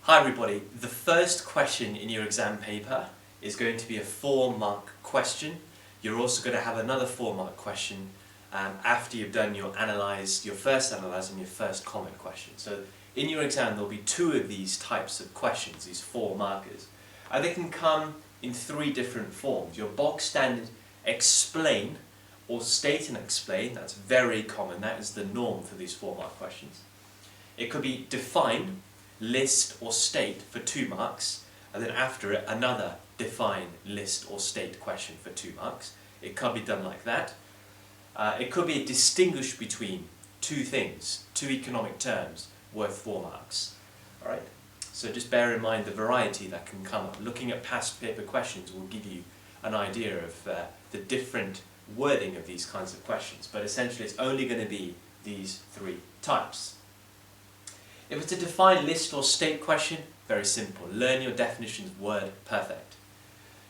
Hi everybody, the first question in your exam paper is going to be a 4-mark question. You're also going to have another 4-mark question after you've done your first analyze and your first comment question. So in your exam there'll be 2 of these types of questions, these 4 markers. And they can come in 3 different forms. Your bog standard explain or state and explain, that's very common, that is the norm for these 4-mark questions. It could be define, list or state for 2 marks, and then after it another define, list or state question for 2 marks. It could be done like that. It could be distinguish between 2 things, 2 economic terms worth 4 marks. Alright, so just bear in mind the variety that can come up. Looking at past paper questions will give you an idea of the different wording of these kinds of questions, but essentially it's only going to be these 3 types. If it's a define, list or state question, very simple. Learn your definitions word perfect.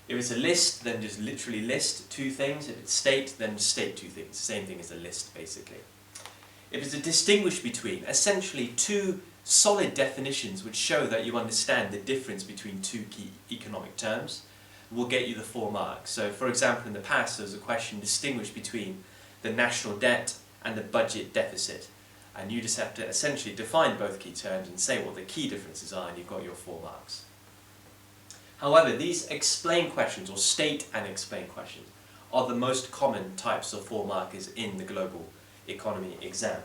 If it's a list, then just literally list 2 things. If it's state, then state 2 things. Same thing as a list, basically. If it's a distinguish between, essentially 2 solid definitions which show that you understand the difference between 2 key economic terms, will get you the 4 marks. So for example, in the past there was a question distinguish between the national debt and the budget deficit. And you just have to essentially define both key terms and say what the key differences are, and you've got your 4 marks. However, these explain questions, or state and explain questions, are the most common types of 4 markers in the global economy exam.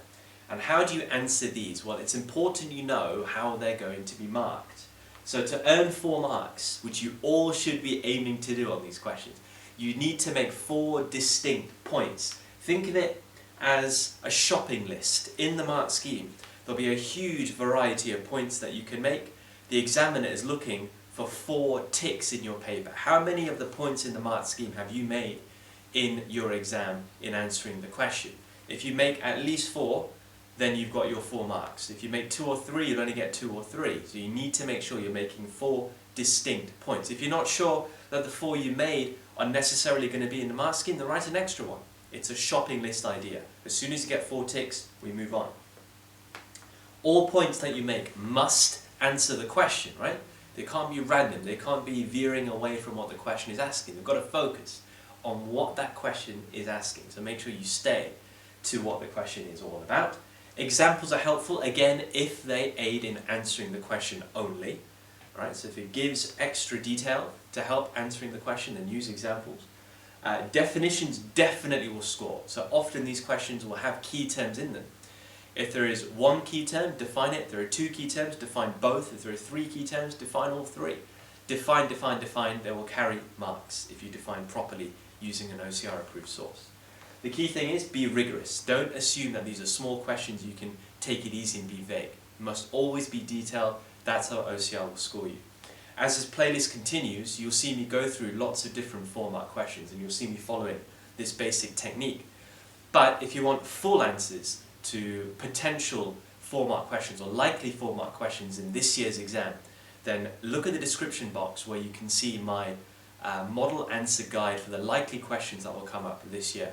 And how do you answer these? Well, it's important you know how they're going to be marked. So to earn 4 marks, which you all should be aiming to do on these questions, you need to make 4 distinct points. Think of it as a shopping list. In the mark scheme there'll be a huge variety of points that you can make. The examiner is looking for 4 ticks in your paper. How many of the points in the mark scheme have you made in your exam in answering the question? If you make at least 4, then you've got your 4 marks. If you make 2 or 3, you'll only get 2 or 3. So you need to make sure you're making 4 distinct points. If you're not sure that the 4 you made are necessarily going to be in the mark scheme, then write an extra one. It's a shopping list idea. As soon as you get 4 ticks, we move on. All points that you make must answer the question, right? They can't be random. They can't be veering away from what the question is asking. They've got to focus on what that question is asking. So make sure you stay to what the question is all about. Examples are helpful, again, if they aid in answering the question only. Right? So if it gives extra detail to help answering the question, then use examples. Definitions definitely will score. So often these questions will have key terms in them. If there is 1 key term, define it. If there are 2 key terms, define both. If there are 3 key terms, define all 3. Define, define, define, they will carry marks if you define properly using an OCR approved source. The key thing is be rigorous. Don't assume that these are small questions you can take it easy and be vague. You must always be detailed. That's how OCR will score you. As this playlist continues, you'll see me go through lots of different 4-mark questions, and you'll see me following this basic technique. But if you want full answers to potential 4-mark questions, or likely 4-mark questions in this year's exam, then look at the description box where you can see my model answer guide for the likely questions that will come up this year.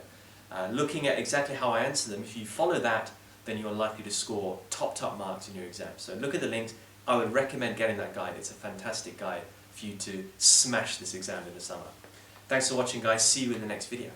Looking at exactly how I answer them, if you follow that, then you're likely to score top marks in your exam. So look at the links. I would recommend getting that guide. It's a fantastic guide for you to smash this exam in the summer. Thanks for watching, guys. See you in the next video.